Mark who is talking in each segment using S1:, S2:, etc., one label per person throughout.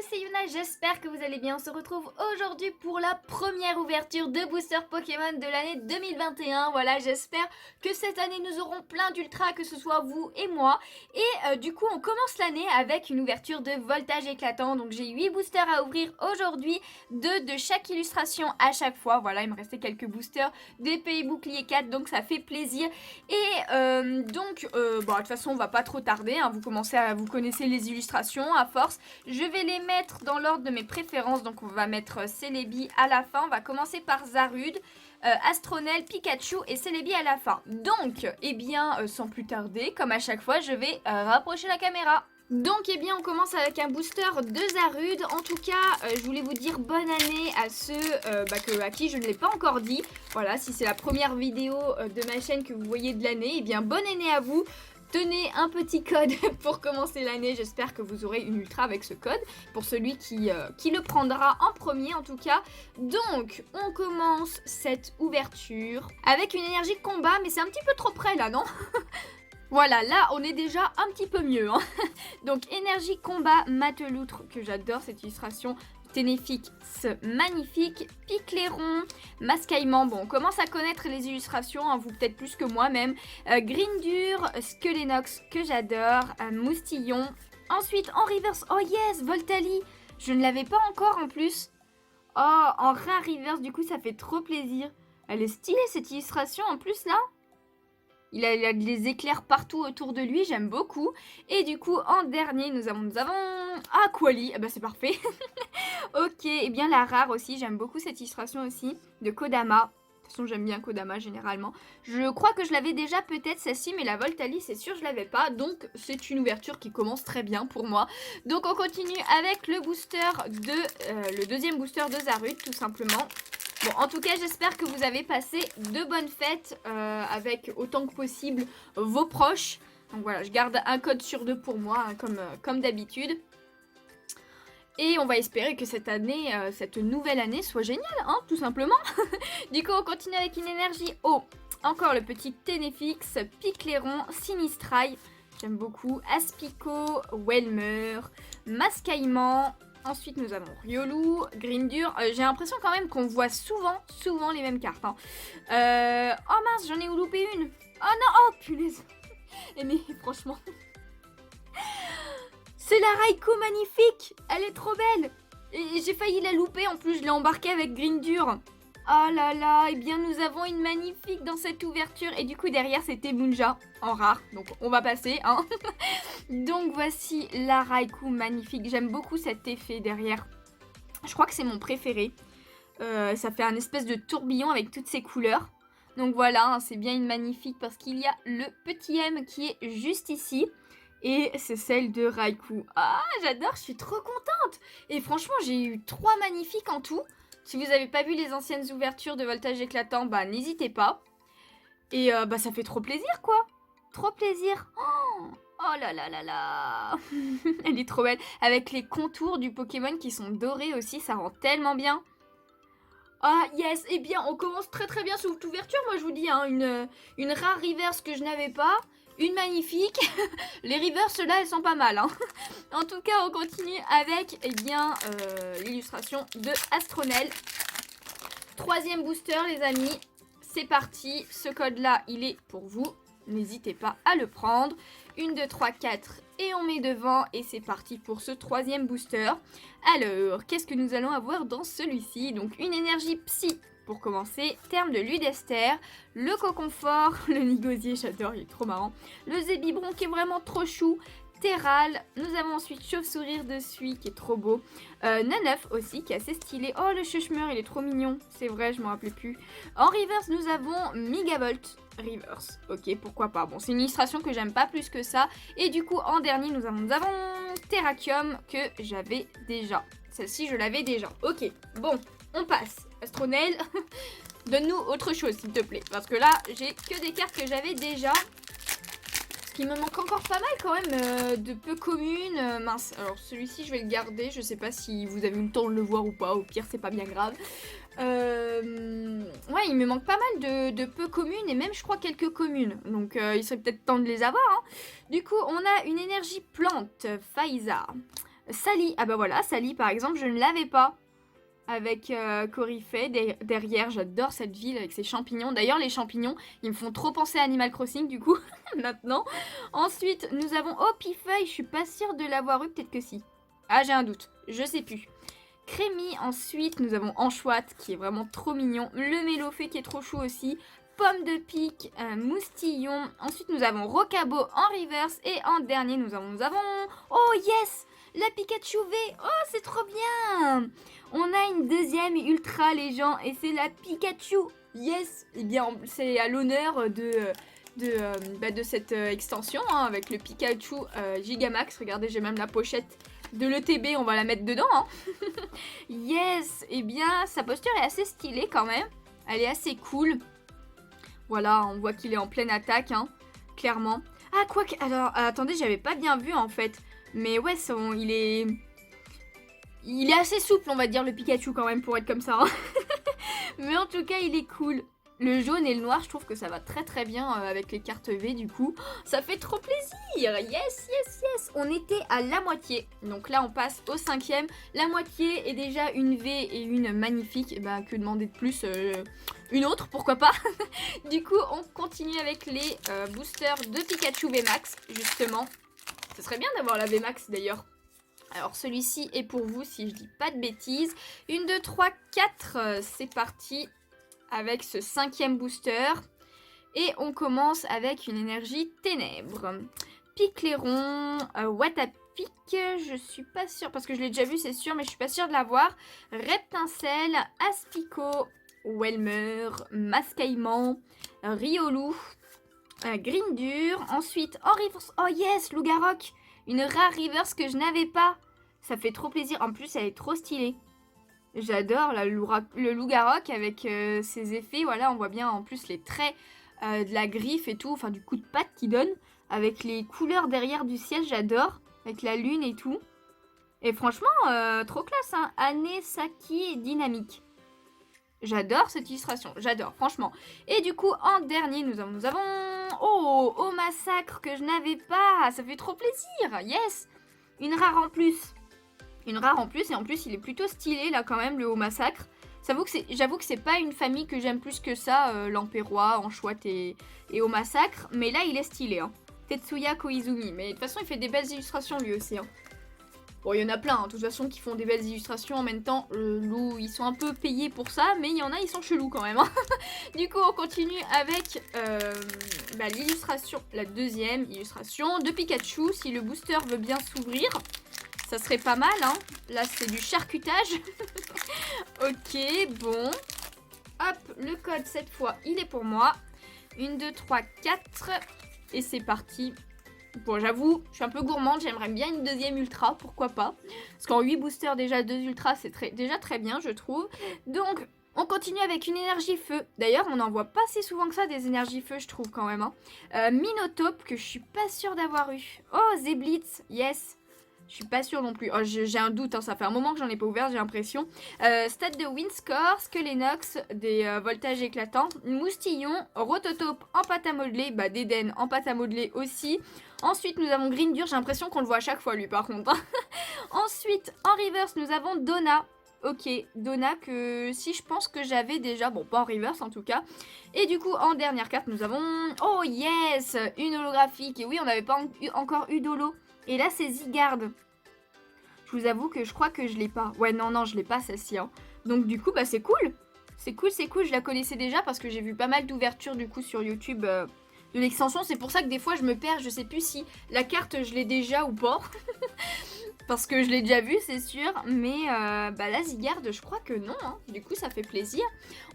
S1: c'est Yuna, j'espère que vous allez bien. On se retrouve aujourd'hui pour la première ouverture de booster Pokémon de l'année 2021. Voilà, j'espère que cette année nous aurons plein d'ultras, que ce soit vous et moi. Et du coup, on commence l'année avec une ouverture de voltage éclatant. Donc j'ai 8 boosters à ouvrir aujourd'hui, 2 de chaque illustration à chaque fois. Voilà, il me restait quelques boosters d'épée et bouclier 4, donc ça fait plaisir. Et de toute façon, on va pas trop tarder, hein. Vous connaissez les illustrations à force. Je vais les mettre dans l'ordre de mes préférences. Donc on va mettre Celebi à la fin. On va commencer par Zarude, Astronel, Pikachu et Celebi à la fin. Donc, sans plus tarder, comme à chaque fois, je vais rapprocher la caméra. Donc, on commence avec un booster de Zarude. En tout cas, je voulais vous dire bonne année à ceux à qui je ne l'ai pas encore dit. Voilà, si c'est la première vidéo de ma chaîne que vous voyez de l'année, bonne année à vous. Tenez un petit code pour commencer l'année, j'espère que vous aurez une ultra avec ce code, pour celui qui le prendra en premier en tout cas. Donc, on commence cette ouverture avec une énergie combat, mais c'est un petit peu trop près là, non? Voilà, là on est déjà un petit peu mieux, hein. Donc, énergie combat, Mateloutre, que j'adore cette illustration. Ténéfique, magnifique, Picléron, Mascaillement, bon on commence à connaître les illustrations, hein, vous peut-être plus que moi même, Grindur, Skelenox que j'adore, Moustillon, ensuite en reverse, oh yes, Voltali, je ne l'avais pas encore en plus, oh en rare reverse du coup ça fait trop plaisir, elle est stylée cette illustration en plus là. Il a des éclairs partout autour de lui, j'aime beaucoup. Et du coup, en dernier, nous avons Aquali, c'est parfait. Ok, et bien la rare aussi, j'aime beaucoup cette illustration aussi, de Kodama. De toute façon, j'aime bien Kodama généralement. Je crois que je l'avais déjà peut-être celle-ci, mais la Voltali, c'est sûr, je l'avais pas. Donc, c'est une ouverture qui commence très bien pour moi. Donc, on continue avec le le deuxième booster de Zarude, tout simplement. Bon, en tout cas, j'espère que vous avez passé de bonnes fêtes avec autant que possible vos proches. Donc voilà, je garde un code sur 2 pour moi, hein, comme d'habitude. Et on va espérer que cette année, cette nouvelle année soit géniale, hein, tout simplement. Du coup, on continue avec une énergie eau. Encore le petit Ténéfix, Picléron, Sinistrail. J'aime beaucoup. Aspico, Welmer, Mascaillement. Ensuite, nous avons Riolu, Grindur. J'ai l'impression quand même qu'on voit souvent les mêmes cartes, hein. Oh mince, j'en ai loupé une. Oh non, oh punaise. Mais franchement... C'est la Raikou magnifique. Elle est trop belle. Et j'ai failli la louper, en plus je l'ai embarquée avec Grindur. Oh là là, nous avons une magnifique dans cette ouverture. Et du coup derrière c'était Munja en rare. Donc on va passer, hein. Donc voici la Raikou magnifique. J'aime beaucoup cet effet derrière. Je crois que c'est mon préféré. Ça fait un espèce de tourbillon avec toutes ces couleurs. Donc voilà, hein, c'est bien une magnifique parce qu'il y a le petit M qui est juste ici. Et c'est celle de Raikou. Ah, j'adore, je suis trop contente. Et franchement, j'ai eu 3 magnifiques en tout. Si vous n'avez pas vu les anciennes ouvertures de voltage éclatant, n'hésitez pas. Et ça fait trop plaisir, quoi. Trop plaisir. Oh là là là là. Elle est trop belle. Avec les contours du Pokémon qui sont dorés aussi, ça rend tellement bien. Ah yes, on commence très très bien sur cette ouverture. Moi, je vous dis, hein, une rare reverse que je n'avais pas. Une magnifique. Les reverses là elles sont pas mal, hein. En tout cas on continue avec l'illustration de Astronel. 3e booster les amis. C'est parti. Ce code là il est pour vous. N'hésitez pas à le prendre. 1, 2, 3, 4 et on met devant. Et c'est parti pour ce 3e booster. Alors qu'est-ce que nous allons avoir dans celui-ci? Donc une énergie psy. Pour commencer, terme de Ludester, le Coconfort, le Nigosier, j'adore, il est trop marrant, le Zébibron qui est vraiment trop chou, Terral, nous avons ensuite Chauve-Sourire de Suie qui est trop beau, Naneuf aussi qui est assez stylé, oh le Chuchmeur il est trop mignon, c'est vrai je m'en rappelais plus. En reverse nous avons Megavolt reverse, ok pourquoi pas, bon c'est une illustration que j'aime pas plus que ça, et du coup en dernier nous avons Terrakium que j'avais déjà, celle-ci je l'avais déjà, ok bon on passe. Astronel, donne-nous autre chose s'il te plaît. Parce que là, j'ai que des cartes que j'avais déjà. Ce qui me manque encore pas mal quand même de peu communes. Mince, alors celui-ci je vais le garder. Je sais pas si vous avez eu le temps de le voir ou pas. Au pire, c'est pas bien grave. Ouais, il me manque pas mal de peu communes et même je crois quelques communes. Donc il serait peut-être temps de les avoir, hein. Du coup, on a une énergie plante, Faiza. Sally, ah bah voilà, Sally par exemple, je ne l'avais pas. Avec Coryphée derrière, j'adore cette ville avec ses champignons. D'ailleurs, les champignons, ils me font trop penser à Animal Crossing du coup, maintenant. Ensuite, nous avons Opifeuille, je suis pas sûre de l'avoir eu, peut-être que si. Ah, j'ai un doute, je sais plus. Crémy, ensuite, nous avons Anchoite qui est vraiment trop mignon. Le Mélofée qui est trop chou aussi. Pomme de pique, Moustillon. Ensuite, nous avons Rocabo en reverse. Et en dernier, nous avons... Oh yes, la Pikachu V. Oh, c'est trop bien. On a une deuxième ultra légende et c'est la Pikachu. Yes. Eh bien, c'est à l'honneur de cette extension hein, avec le Pikachu Gigamax. Regardez, j'ai même la pochette de l'ETB, on va la mettre dedans. Hein. Yes. Eh bien, sa posture est assez stylée quand même. Elle est assez cool. Voilà, on voit qu'il est en pleine attaque, hein, clairement. Ah, quoique... Alors, attendez, j'avais pas bien vu, en fait. Mais ouais, il est... Il est assez souple, on va dire, le Pikachu, quand même, pour être comme ça. Hein. Mais en tout cas, il est cool. Le jaune et le noir, je trouve que ça va très très bien avec les cartes V, du coup. Ça fait trop plaisir. Yes, yes, yes. On était à la moitié. Donc là, on passe au 5e. La moitié est déjà une V et une magnifique. Et bah, que demander de plus une autre, pourquoi pas. Du coup, on continue avec les boosters de Pikachu VMAX, justement. Ce serait bien d'avoir la VMAX, d'ailleurs. Alors, celui-ci est pour vous, si je dis pas de bêtises. 1, 2, 3, 4. C'est parti. Avec ce 5e booster. Et on commence avec une énergie ténèbres. Picléron, Watapic, je suis pas sûre, parce que je l'ai déjà vu c'est sûr, mais je suis pas sûre de l'avoir. Reptincelle, Aspico, Welmer, Mascaïman, Riolu, Grindur. Ensuite, en reverse, oh yes, Lougaroc, une rare reverse que je n'avais pas. Ça fait trop plaisir, en plus elle est trop stylée. J'adore le Lougaroc avec ses effets. Voilà, on voit bien en plus les traits de la griffe et tout. Enfin, du coup de patte qu'il donne. Avec les couleurs derrière du ciel, j'adore. Avec la lune et tout. Et franchement, trop classe. Hein. Anesaki et dynamique. J'adore cette illustration. J'adore, franchement. Et du coup, en dernier, nous avons... Oh, au massacre que je n'avais pas. Ça fait trop plaisir. Yes. Une rare en plus. Une rare en plus, et en plus il est plutôt stylé là quand même, le haut massacre. J'avoue que c'est pas une famille que j'aime plus que ça, l'Empérois, Anchoite et au massacre, mais là il est stylé. Hein. Tetsuya Koizumi, mais de toute façon il fait des belles illustrations lui aussi. Hein. Bon, il y en a plein, hein, de toute façon, qui font des belles illustrations en même temps. Ils sont un peu payés pour ça, mais il y en a, ils sont chelous quand même. Hein. Du coup, on continue avec l'illustration, la deuxième illustration de Pikachu, si le booster veut bien s'ouvrir. Ça serait pas mal, hein. Là, c'est du charcutage. Ok, bon. Hop, le code, cette fois, il est pour moi. 1, 2, 3, 4. Et c'est parti. Bon, j'avoue, je suis un peu gourmande. J'aimerais bien une deuxième ultra, pourquoi pas. Parce qu'en 8 boosters, déjà, 2 ultras, c'est déjà très bien, je trouve. Donc, on continue avec une énergie feu. D'ailleurs, on n'en voit pas si souvent que ça, des énergies feu, je trouve, quand même. Hein. Minotape, que je suis pas sûre d'avoir eu. Oh, Zeblitz, yes. Je suis pas sûre non plus. Oh, j'ai un doute, hein, ça fait un moment que j'en ai pas ouvert, j'ai l'impression. Stade de Windscore, Skelenox, des voltages éclatants, Moustillon, Rototope en pâte à modeler, Deden en pâte à modeler aussi. Ensuite, nous avons Grindur, j'ai l'impression qu'on le voit à chaque fois lui par contre. Ensuite, en reverse, nous avons Donna. Ok, Donna que si je pense que j'avais déjà, bon pas en reverse en tout cas. Et du coup en dernière carte nous avons, oh yes, une holographique. Et oui on n'avait pas encore eu d'holo. Et là c'est Zygarde. Je vous avoue que je crois que je l'ai pas. Ouais non je l'ai pas celle-ci. Hein. Donc du coup c'est cool. C'est cool, je la connaissais déjà parce que j'ai vu pas mal d'ouvertures du coup sur YouTube de l'extension. C'est pour ça que des fois je me perds, je sais plus si la carte je l'ai déjà ou pas. Parce que je l'ai déjà vu, c'est sûr. Mais la Zygarde, je crois que non. Hein. Du coup, ça fait plaisir.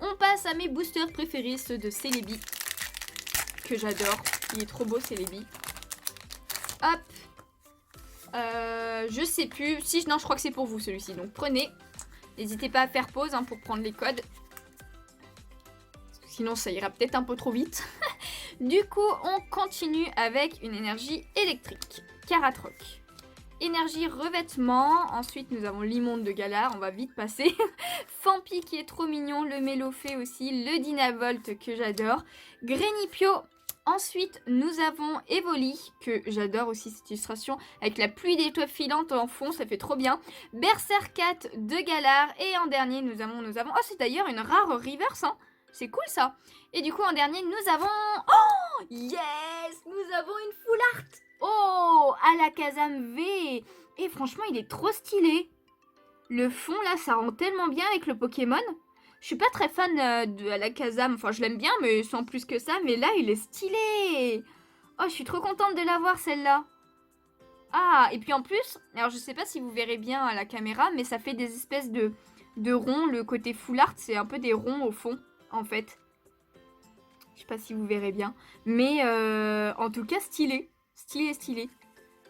S1: On passe à mes boosters préférés, ceux de Celebi. Que j'adore. Il est trop beau, Celebi. Hop. Je sais plus. Si, non, je crois que c'est pour vous, celui-ci. Donc, prenez. N'hésitez pas à faire pause hein, pour prendre les codes. Sinon, ça ira peut-être un peu trop vite. Du coup, on continue avec une énergie électrique. Caratroc. Énergie revêtement, ensuite nous avons l'immonde de Galar, on va vite passer. Fampi qui est trop mignon, le Mélofée aussi, le Dynavolt que j'adore. Grenipio, Ensuite, nous avons Evoli, que j'adore aussi cette illustration, avec la pluie d'étoiles filantes en fond, ça fait trop bien. Berserkat de Galar, et en dernier, nous avons... Oh, c'est d'ailleurs une rare reverse, hein. C'est cool ça. Et du coup, en dernier, nous avons... Oh, yes, nous avons une full art. Oh, Alakazam V. Et franchement, il est trop stylé. Le fond, là, ça rend tellement bien avec le Pokémon. Je suis pas très fan de Alakazam. Enfin, je l'aime bien, mais sans plus que ça. Mais là, il est stylé. Oh, je suis trop contente de l'avoir, celle-là. Ah, et puis en plus, alors je sais pas si vous verrez bien à la caméra, mais ça fait des espèces de ronds. Le côté full art, c'est un peu des ronds au fond, en fait. Je sais pas si vous verrez bien. Mais en tout cas, stylé. Stylé, stylé.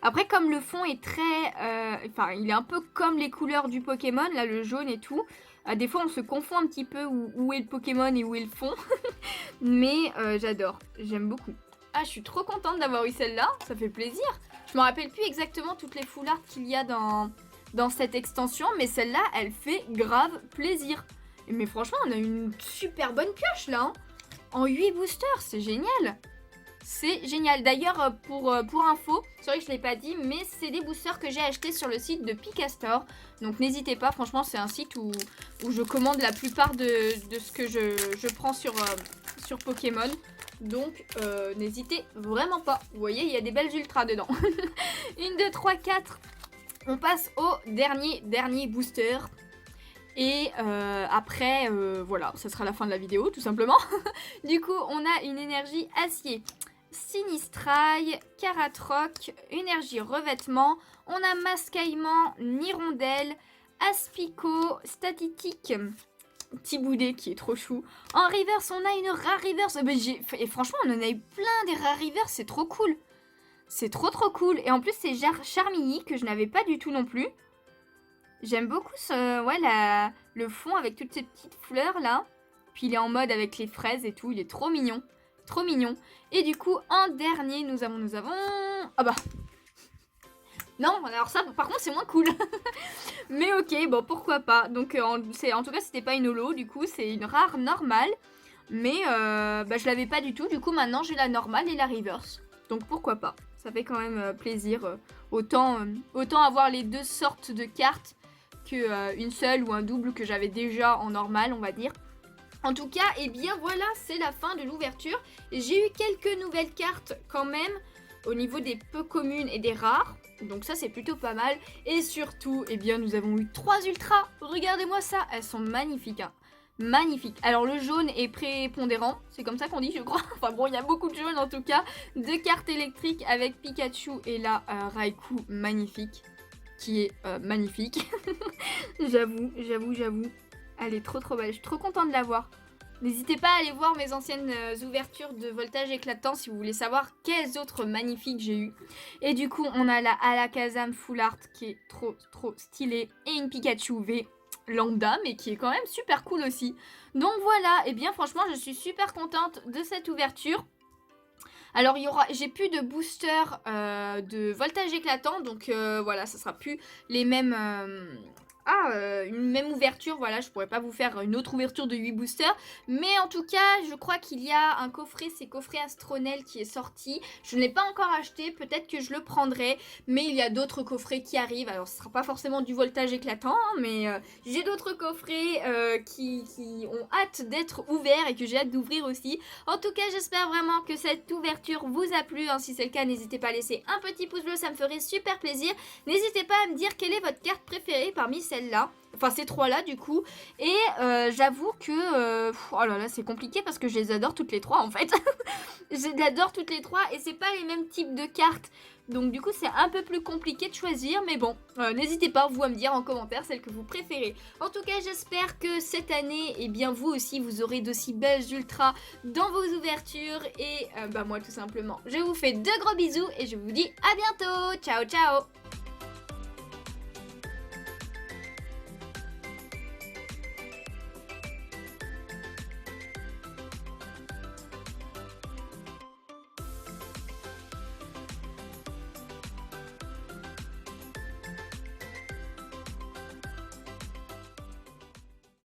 S1: Après, comme le fond est très... Enfin, il est un peu comme les couleurs du Pokémon, là, le jaune et tout. Des fois, on se confond un petit peu où est le Pokémon et où est le fond. Mais j'adore, j'aime beaucoup. Ah, je suis trop contente d'avoir eu celle-là, ça fait plaisir. Je me rappelle plus exactement toutes les full art qu'il y a dans cette extension, mais celle-là, elle fait grave plaisir. Mais franchement, on a une super bonne pioche, là, hein. En 8 boosters, c'est génial. C'est génial. D'ailleurs, pour info, c'est vrai que je ne l'ai pas dit, mais c'est des boosters que j'ai achetés sur le site de Pikastore. Donc n'hésitez pas, franchement, c'est un site où je commande la plupart de ce que je prends sur Pokémon. Donc n'hésitez vraiment pas. Vous voyez, il y a des belles ultras dedans. 1, 2, 3, 4. On passe au dernier booster. Et après, voilà, ça sera la fin de la vidéo, tout simplement. Du coup, on a une énergie acier. Sinistrail, Karatroc, énergie revêtement, on a Mascaillement, Nirondelle, Aspico, Statistique, Tiboudet qui est trop chou. En reverse, on a une rare reverse. Et franchement, on en a eu plein des rares reverse, c'est trop cool. C'est trop cool. Et en plus, c'est Charmilly que je n'avais pas du tout non plus. J'aime beaucoup le fond avec toutes ces petites fleurs là. Puis il est en mode avec les fraises et tout, il est trop mignon. Trop mignon. Et du coup, en dernier, nous avons... Ah bah... Non, alors ça, par contre, c'est moins cool. Mais ok, bon, pourquoi pas. Donc, en tout cas, c'était pas une holo, du coup, c'est une rare normale. Mais je l'avais pas du tout. Du coup, maintenant, j'ai la normale et la reverse. Donc, pourquoi pas. Ça fait quand même plaisir. Autant avoir les deux sortes de cartes que une seule ou un double que j'avais déjà en normal, on va dire. En tout cas, eh bien voilà, c'est la fin de l'ouverture. J'ai eu quelques nouvelles cartes quand même au niveau des peu communes et des rares. Donc ça, c'est plutôt pas mal. Et surtout, eh bien, nous avons eu 3 ultras. Regardez-moi ça, elles sont magnifiques, hein. Magnifiques. Alors le jaune est prépondérant, c'est comme ça qu'on dit, je crois. Enfin bon, il y a beaucoup de jaune en tout cas. 2 cartes électriques avec Pikachu et là, Raikou magnifique. Qui est magnifique. J'avoue. Elle est trop belle, je suis trop contente de l'avoir. N'hésitez pas à aller voir mes anciennes ouvertures de voltage éclatant si vous voulez savoir quelles autres magnifiques j'ai eu. Et du coup, on a la Alakazam Full Art qui est trop stylée. Et une Pikachu V lambda, mais qui est quand même super cool aussi. Donc voilà, et bien franchement, je suis super contente de cette ouverture. Alors j'ai plus de booster de voltage éclatant, donc voilà, ça sera plus les mêmes... une même ouverture, voilà, je pourrais pas vous faire une autre ouverture de 8 boosters. Mais en tout cas, je crois qu'il y a un coffret, c'est coffret Astronel qui est sorti. Je ne l'ai pas encore acheté, peut-être que je le prendrai. Mais il y a d'autres coffrets qui arrivent. Alors ce sera pas forcément du voltage éclatant, hein, mais j'ai d'autres coffrets qui ont hâte d'être ouverts et que j'ai hâte d'ouvrir aussi. En tout cas, j'espère vraiment que cette ouverture vous a plu, hein. Si c'est le cas, n'hésitez pas à laisser un petit pouce bleu, ça me ferait super plaisir. N'hésitez pas à me dire quelle est votre carte préférée parmi celle-là, enfin ces trois-là du coup. Et j'avoue que oh là là, c'est compliqué parce que je les adore toutes les trois en fait. Je les adore toutes les trois et c'est pas les mêmes types de cartes. Donc du coup c'est un peu plus compliqué de choisir. Mais bon, n'hésitez pas vous à me dire en commentaire celle que vous préférez. En tout cas j'espère que cette année, eh bien vous aussi vous aurez d'aussi belles ultras dans vos ouvertures. Et moi tout simplement je vous fais de gros bisous et je vous dis à bientôt. Ciao ciao.